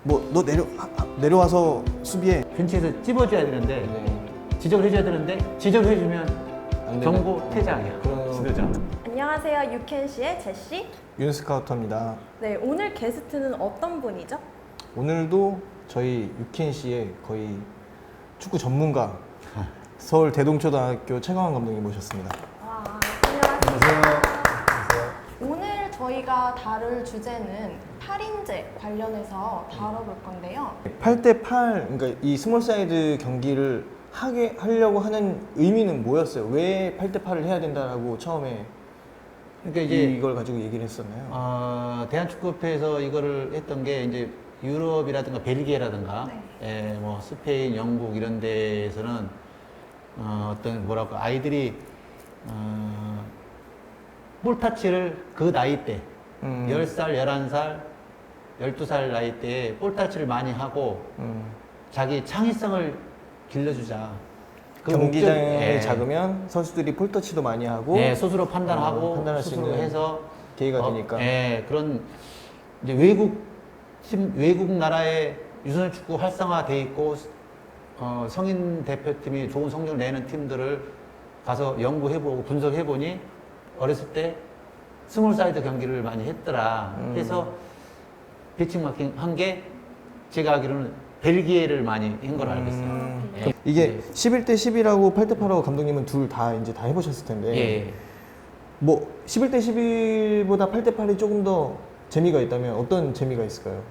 뭐 너 내려와서 수비해. 벤치에서 찝어줘야 되는데 네. 지적을 해줘야 되는데 지적을 해주면 안 되네. 경고 퇴장이야. 그럼- 지도자. 안녕하세요. 유켄시의 제시. 윤스카우터입니다. 네, 오늘 게스트는 어떤 분이죠? 오늘도 저희 유켄시의 거의 축구 전문가 서울 대동초등학교 최강환 감독님 모셨습니다. 와, 안녕하세요. 안녕하세요. 오늘 저희가 다룰 주제는 8인제 관련해서 다뤄볼 건데요. 8대8, 그러니까 이 스몰 사이드 경기를 하려고 하는 의미는 뭐였어요? 왜 8대8을 해야 된다라고 처음에 그러니까 이제 이걸 가지고 얘기를 했었나요? 대한축구협회에서 이거를 했던 게 이제 유럽이라든가 벨기에라든가 뭐 스페인, 영국 이런 데에서는 어떤 뭐랄까 아이들이 볼 타치를 그 나이 때 10살, 11살, 12살 나이 때에 볼 타치를 많이 하고 자기 창의성을 길러주자. 그 경기장이 목적- 예. 작으면 선수들이 폴터치도 많이 하고 예, 스스로 판단하고 판단할 수 스스로 있는 해서 기회가 되니까. 예, 그런 이제 외국 나라의 유소년 축구 활성화돼 있고 성인 대표팀이 좋은 성적을 내는 팀들을 가서 연구해보고 분석해보니 어렸을 때 스몰 사이드 경기를 많이 했더라. 해서 배칭마킹 한 게 제가 알기로는 벨기에를 많이 한 걸로 알고 있어요. 예. 이게 11대 10이라고 8대 8하고 감독님은 둘 다 이제 다 해보셨을 텐데 예. 뭐 11대 11보다 8대 8이 조금 더 재미가 있다면 어떤 재미가 있을까요?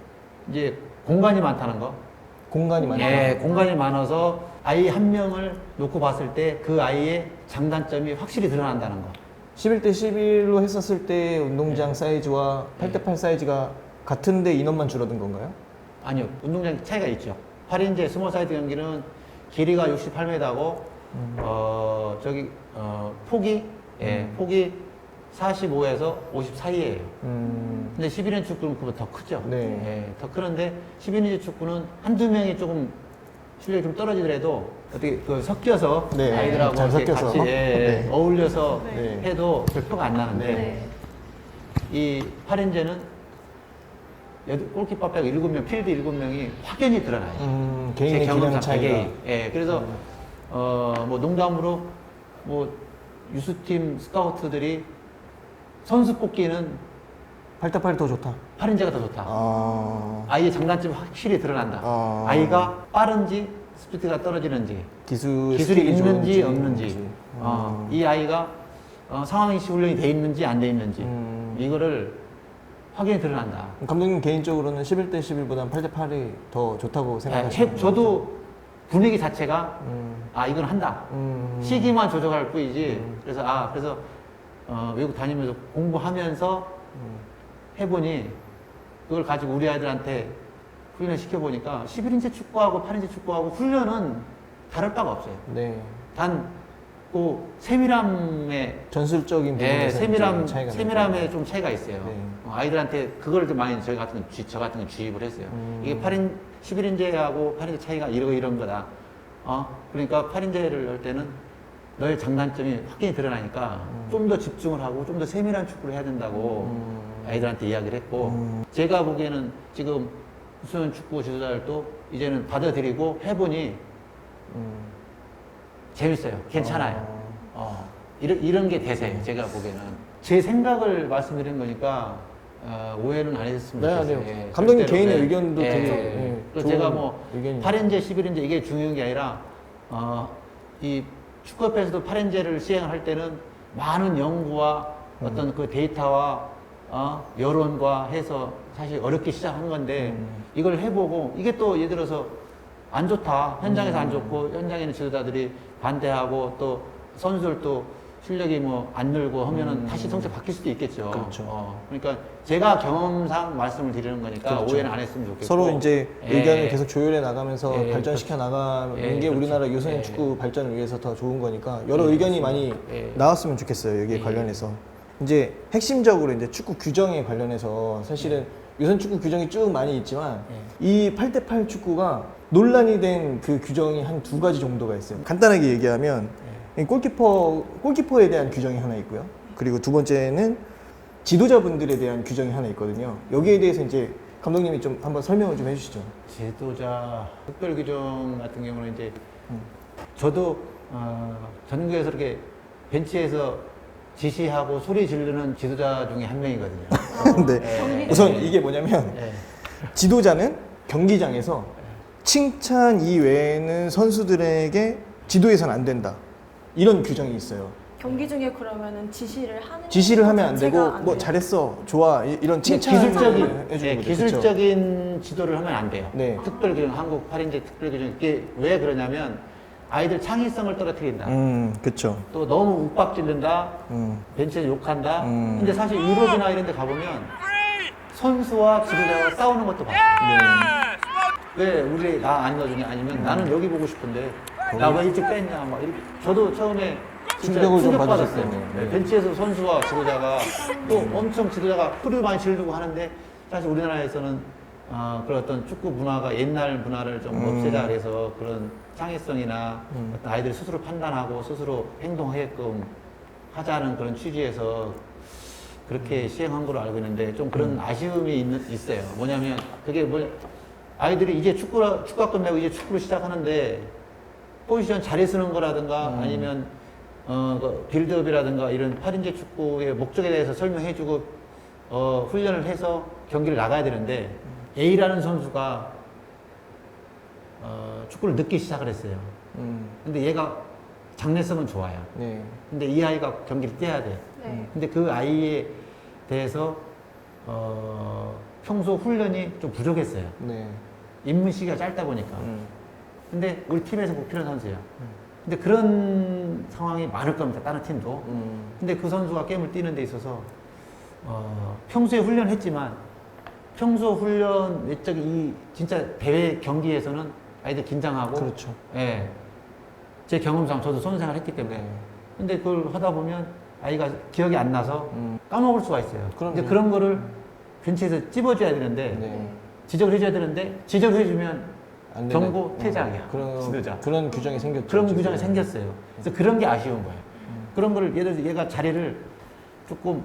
이제 공간이 많다는 거. 공간이 많다. 예, 공간이 많아서 아이 한 명을 놓고 봤을 때 그 아이의 장단점이 확실히 드러난다는 거. 11대 11로 했었을 때 운동장 사이즈와 8대 8 사이즈가 같은데 인원만 줄어든 건가요? 아니요, 운동장 차이가 있죠. 8인제 스몰 사이드 경기는 길이가 68m고, 폭이, 폭이 45에서 50 사이에요. 근데 11인치 축구는 그보다 더 크죠. 네. 예, 더 크는데 11인치 축구는 한두 명이 조금 실력이 좀 떨어지더라도 어떻게 그 섞여서 네, 아이들하고 잘 이렇게 섞여서. 같이 네. 어울려서 네. 해도 별 표가 안 나는데 네. 이 8인제는 골키퍼 빼고 7명, 필드 7명이 확연히 드러나요. 개인의 제 기량 경험상 차이가. 개개인. 예, 그래서 뭐 농담으로 뭐 유수팀 스카우트들이 선수 뽑기는 8대 8이 더 좋다. 8인제가 더 좋다. 아이의 장단점이 확실히 드러난다. 아이가 빠른지 스피드가 떨어지는지 기술이 기술이 있는지 좋은지, 없는지 이 아이가 상황인식 훈련이 돼 있는지 안 돼 있는지 이거를 확연히 드러난다. 감독님 개인적으로는 11대 11보다는 8대 8이 더 좋다고 생각하시나요? 저도 분위기 자체가 이건 한다. 시기만 조정할 뿐이지. 그래서 외국 다니면서 공부하면서 해보니 그걸 가지고 우리 아이들한테 훈련을 시켜보니까 11인제 축구하고 8인제 축구하고 훈련은 다를 바가 없어요. 네. 단 그 세밀함에 전술적인 부분에서 세밀함, 이제 차이가 세밀함에 나니까. 좀 차이가 있어요. 네. 아이들한테 그걸 좀 많이 저 같은 건 주입을 했어요. 이게 11인제하고 8인제 차이가 이런 거다. 그러니까 8인제를 할 때는 너의 장단점이 확연히 드러나니까 좀 더 집중을 하고 좀 더 세밀한 축구를 해야 된다고 아이들한테 이야기를 했고 제가 보기에는 지금 유소년 축구 지도자들도 이제는 받아들이고 해보니 재밌어요. 괜찮아요. 이런 게 대세예요. 제가 보기에는. 제 생각을 말씀드린 거니까 오해는 안 해줬으면 네, 좋겠어요. 아니요. 예, 감독님 절대로. 개인의 예. 의견도 예. 되게 그래서 좋은 제가 뭐 의견이네요. 8인제, 11인제 이게 중요한 게 아니라 이 축구협회에서도 8인제를 시행을 할 때는 많은 연구와 어떤 그 데이터와 여론과 해서 사실 어렵게 시작한 건데 이걸 해보고 이게 또 예를 들어서 안 좋다. 현장에서 안 좋고 현장에 있는 지도자들이 반대하고 또 선수들도 실력이 뭐 안 늘고 하면은 다시 성적 바뀔 수도 있겠죠. 그렇죠. 그러니까 제가 경험상 말씀을 드리는 거니까 그렇죠. 오해는 안 했으면 좋겠고 서로 이제 예. 의견을 계속 조율해 나가면서 예, 발전시켜 나가는 예, 게 그렇죠. 우리나라 유소년 예. 축구 발전을 위해서 더 좋은 거니까 여러 예, 의견이 그렇습니다. 많이 예. 나왔으면 좋겠어요. 여기에 예. 관련해서 이제 핵심적으로 이제 축구 규정에 관련해서 사실은 유소년 축구 규정이 쭉 많이 있지만 이 8대 8 축구가 논란이 된 그 규정이 한 두 가지 정도가 있어요. 간단하게 얘기하면 이 골키퍼에 대한 규정이 하나 있고요. 그리고 두 번째는 지도자분들에 대한 규정이 하나 있거든요. 여기에 대해서 이제 감독님이 좀 한번 설명을 좀 해주시죠. 지도자 특별 규정 같은 경우는 이제 저도 전국에서 이렇게 벤치에서 지시하고 소리 지르는 지도자 중에 한 명이거든요. 네. 우선 이게 뭐냐면 예. 지도자는 경기장에서 칭찬 이외에는 선수들에게 지도해서는 안 된다. 이런 규정이 있어요. 경기 중에 그러면은 지시를 하면 안 자체가 되고 안 뭐 돼요. 잘했어, 좋아 이런 칭찬을 기술적인 해주는 거죠. 기술적인 지도를 하면 안 돼요. 네. 특별 규정 한국 8인제 특별 규정 이게 왜 그러냐면 아이들 창의성을 떨어뜨린다. 그렇죠. 또 너무 욱박 지른다. 벤치에서 욕한다. 근데 사실 유럽이나 이런 데 가보면 선수와 지도자가 싸우는 것도 봤어요. 왜 우리 나 안 넣어주냐 아니면 나는 여기 보고 싶은데 나 왜 일찍 뺐냐 막 이렇게 저도 처음에 진짜 충격을 좀 충격받았어요. 받으셨어요. 네. 벤치에서 선수와 지도자가 또 엄청 지도자가 소리를 많이 지르고 하는데 사실 우리나라에서는 그런 어떤 축구 문화가 옛날 문화를 좀 없애자 그래서 그런 창의성이나 어떤 아이들이 스스로 판단하고 스스로 행동하게끔 하자는 그런 취지에서 그렇게 시행한 걸로 알고 있는데 좀 그런 아쉬움이 있어요. 뭐냐면 그게 아이들이 이제 축구가 끝나고 이제 축구를 시작하는데 포지션 자리 쓰는 거라든가 아니면 그 빌드업이라든가 이런 8인제 축구의 목적에 대해서 설명해주고 훈련을 해서 경기를 나가야 되는데 A라는 선수가 축구를 늦게 시작을 했어요. 근데 얘가 장래성은 좋아요. 네. 근데 이 아이가 경기를 뛰어야 돼. 네. 근데 그 아이에 대해서 평소 훈련이 좀 부족했어요. 네. 입문 시기가 짧다 보니까. 근데 우리 팀에서 꼭 필요한 선수예요. 근데 그런 상황이 많을 겁니다. 다른 팀도. 근데 그 선수가 게임을 뛰는 데 있어서 평소에 훈련했지만 평소 훈련 외적인 이 진짜 대회 경기에서는 아이들 긴장하고 그렇죠. 예. 제 경험상 저도 선수생활 했기 때문에 근데 그걸 하다 보면 아이가 기억이 안 나서 까먹을 수가 있어요. 그럼요. 근데 그런 거를 벤치에서 찝어줘야 되는데 네. 지적을 해줘야 되는데 지적을 해주면 안 되네. 경고 퇴장이야. 그런 지도자. 그런 규정이 생겼죠. 그런 지금. 규정이 생겼어요. 그래서 그런 게 아쉬운 거예요. 그런 거를 예를 들어서 얘가 자리를 조금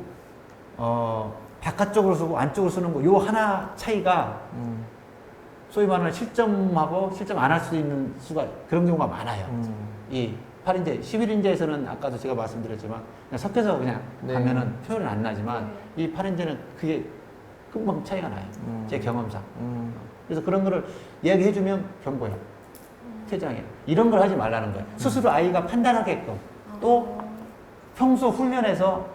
바깥쪽으로 쓰고 안쪽으로 쓰는 거 요 하나 차이가 소위 말하는 실점하고 실점 안 할 수 있는 수가 그런 경우가 많아요. 이 8인제, 11인제에서는 아까도 제가 말씀드렸지만 그냥 섞여서 그냥 네. 가면은 표현은 안 나지만 이 8인제는 그게 금방 차이가 나요. 제 경험상. 그래서 그런 거를 이야기해주면 경고야. 퇴장이야. 이런 걸 하지 말라는 거예요. 스스로 아이가 판단하게끔. 또 평소 훈련에서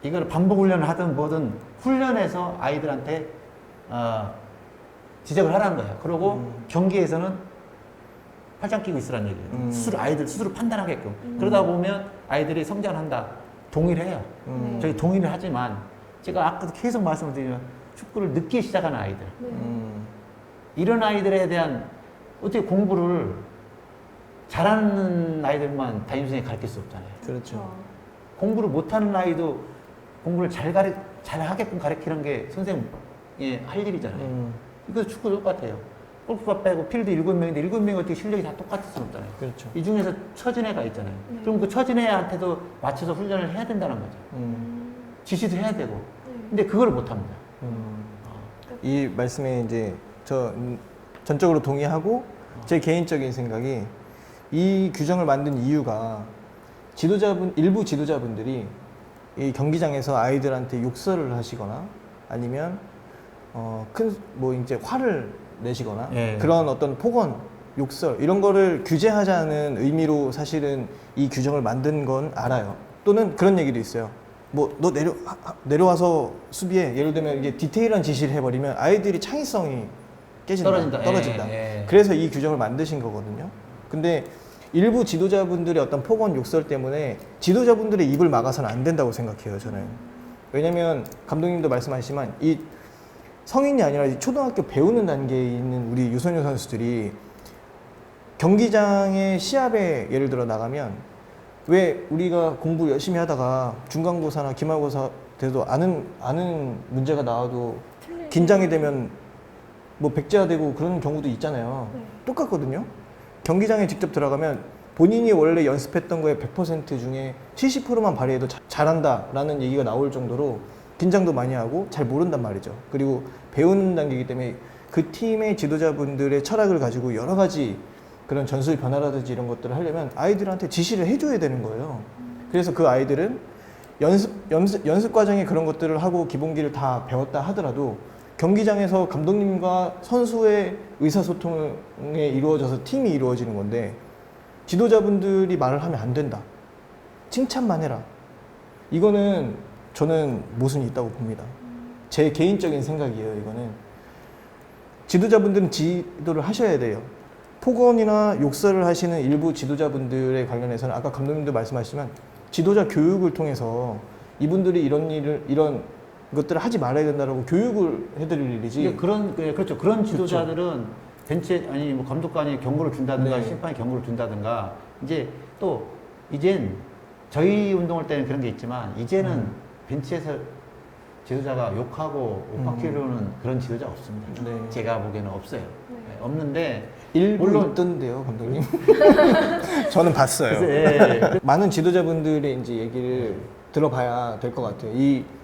이걸 반복 훈련을 하든 뭐든 훈련해서 아이들한테 지적을 하라는 거예요. 그리고 경기에서는 팔짱 끼고 있으라는 얘기예요. 스스로 아이들 스스로 판단하게끔. 그러다 보면 아이들이 성장한다. 동의를 해요. 저희 동의를 하지만 제가 아까도 계속 말씀을 드리면 축구를 늦게 시작하는 아이들. 이런 아이들에 대한 어떻게 공부를 잘하는 아이들만 담임선생님이 가르칠 수 없잖아요. 그렇죠. 공부를 못하는 아이도 공부를 잘 하게끔 가르치는 게 선생님의 할 일이잖아요. 이거 축구 똑같아요. 골키퍼 빼고 필드 7명인데 7명이 어떻게 실력이 다 똑같을 수는 없잖아요. 그렇죠. 이 중에서 처진 애가 있잖아요. 그럼 그 처진 애한테도 맞춰서 훈련을 해야 된다는 거죠. 지시도 해야 되고. 근데 그걸 못합니다. 이 말씀에 이제 저 전적으로 동의하고 제 개인적인 생각이 이 규정을 만든 이유가 일부 지도자분들이 이 경기장에서 아이들한테 욕설을 하시거나 아니면 뭐 이제 화를 내시거나 예. 그런 어떤 폭언, 욕설 이런 거를 규제하자는 의미로 사실은 이 규정을 만든 건 알아요. 또는 그런 얘기도 있어요. 뭐 너 내려와서 수비해. 예를 들면 이게 디테일한 지시를 해버리면 아이들이 창의성이 깨진다. 떨어진다. 예. 그래서 이 규정을 만드신 거거든요. 근데 일부 지도자분들의 어떤 폭언, 욕설 때문에 지도자분들의 입을 막아서는 안 된다고 생각해요, 저는. 왜냐면 감독님도 말씀하시지만 이 성인이 아니라 초등학교 배우는 단계에 있는 우리 유소년 선수들이 경기장에 시합에 예를 들어 나가면 왜 우리가 공부 열심히 하다가 중간고사나 기말고사 때도 아는 문제가 나와도 긴장이 되면 뭐 백지화되고 그런 경우도 있잖아요. 똑같거든요. 경기장에 직접 들어가면 본인이 원래 연습했던 거에 100% 중에 70%만 발휘해도 잘한다라는 얘기가 나올 정도로 긴장도 많이 하고 잘 모른단 말이죠. 그리고 배우는 단계이기 때문에 그 팀의 지도자분들의 철학을 가지고 여러 가지 그런 전술 변화라든지 이런 것들을 하려면 아이들한테 지시를 해줘야 되는 거예요. 그래서 그 아이들은 연습 과정에 그런 것들을 하고 기본기를 다 배웠다 하더라도 경기장에서 감독님과 선수의 의사소통에 이루어져서 팀이 이루어지는 건데 지도자분들이 말을 하면 안 된다. 칭찬만 해라. 이거는 저는 모순이 있다고 봅니다. 제 개인적인 생각이에요. 이거는 지도자분들은 지도를 하셔야 돼요. 폭언이나 욕설을 하시는 일부 지도자분들에 관련해서는 아까 감독님도 말씀하시지만 지도자 교육을 통해서 이분들이 이런 것들을 하지 말아야 된다라고 교육을 해드릴 일이지. 이게 그렇죠. 그런 지도자들은 벤치에 아니 뭐 감독관이 경고를 준다든가 네. 심판이 경고를 준다든가 이제 또 이젠 저희 운동할 때는 그런 게 있지만 이제는 벤치에서 지도자가 욕하고 윽박지르는 그런 지도자 없습니다. 네. 제가 보기에는 없어요. 네. 네, 없는데 일부 물론- 있던데요, 감독님. 저는 봤어요. 글쎄, 많은 지도자분들의 이제 얘기를 들어봐야 될 것 같아요.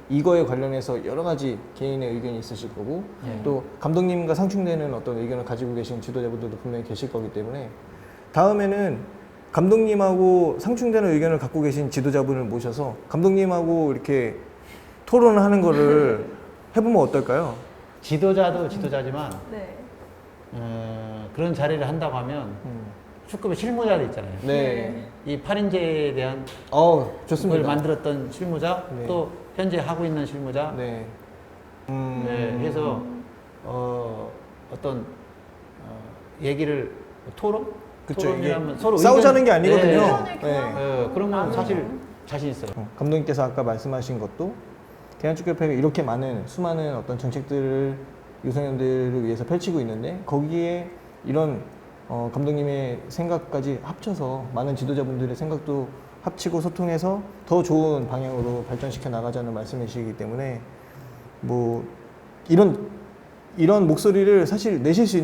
이거에 관련해서 여러 가지 개인의 의견이 있으실 거고 네. 또 감독님과 상충되는 어떤 의견을 가지고 계신 지도자분들도 분명히 계실 거기 때문에 다음에는 감독님하고 상충되는 의견을 갖고 계신 지도자분을 모셔서 감독님하고 이렇게 토론을 하는 거를 해보면 어떨까요? 지도자도 지도자지만 네. 그런 자리를 한다고 하면 축구의 실무자들 있잖아요. 네. 이 8인제에 대한 좋습니다. 그걸 만들었던 실무자 네. 또 현재 하고 있는 실무자 네. 네, 해서 어떤 얘기를 토론? 그쵸, 토론이라면 이게 서로 싸우자는 게 의견- 아니거든요. 의견을 교환- 네. 그런 건 사실 나누는. 자신 있어요. 감독님께서 아까 말씀하신 것도 대한축구협회가 이렇게 수많은 어떤 정책들을 유소년들을 위해서 펼치고 있는데 거기에 이런 감독님의 생각까지 합쳐서 많은 지도자분들의 생각도 합치고 소통해서 더 좋은 방향으로 발전시켜 나가자는 말씀이시기 때문에 뭐 이런 목소리를 사실 내실 수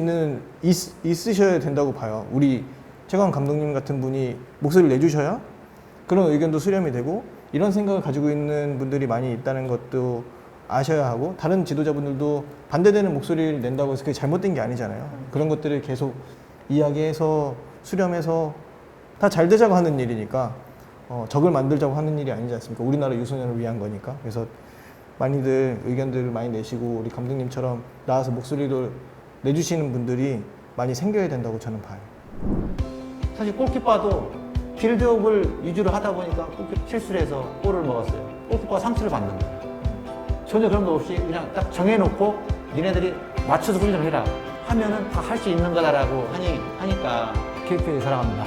있으셔야 된다고 봐요. 우리 최강 감독님 같은 분이 목소리를 내주셔야 그런 의견도 수렴이 되고 이런 생각을 가지고 있는 분들이 많이 있다는 것도 아셔야 하고 다른 지도자분들도 반대되는 목소리를 낸다고 해서 그게 잘못된 게 아니잖아요. 그런 것들을 계속 이야기해서 수렴해서 다 잘 되자고 하는 일이니까 적을 만들자고 하는 일이 아니지 않습니까? 우리나라 유소년을 위한 거니까. 그래서 많이들 의견들을 많이 내시고 우리 감독님처럼 나와서 목소리를 내주시는 분들이 많이 생겨야 된다고 저는 봐요. 사실 골키퍼도 빌드업을 위주로 하다 보니까 골키퍼 실수를 해서 골을 먹었어요. 골키퍼가 상처를 받는 거예요. 전혀 그런 거 없이 그냥 딱 정해놓고 니네들이 맞춰서 훈련을 해라 하면은 다 할 수 있는 거다라고 하니까 KPL 사랑합니다.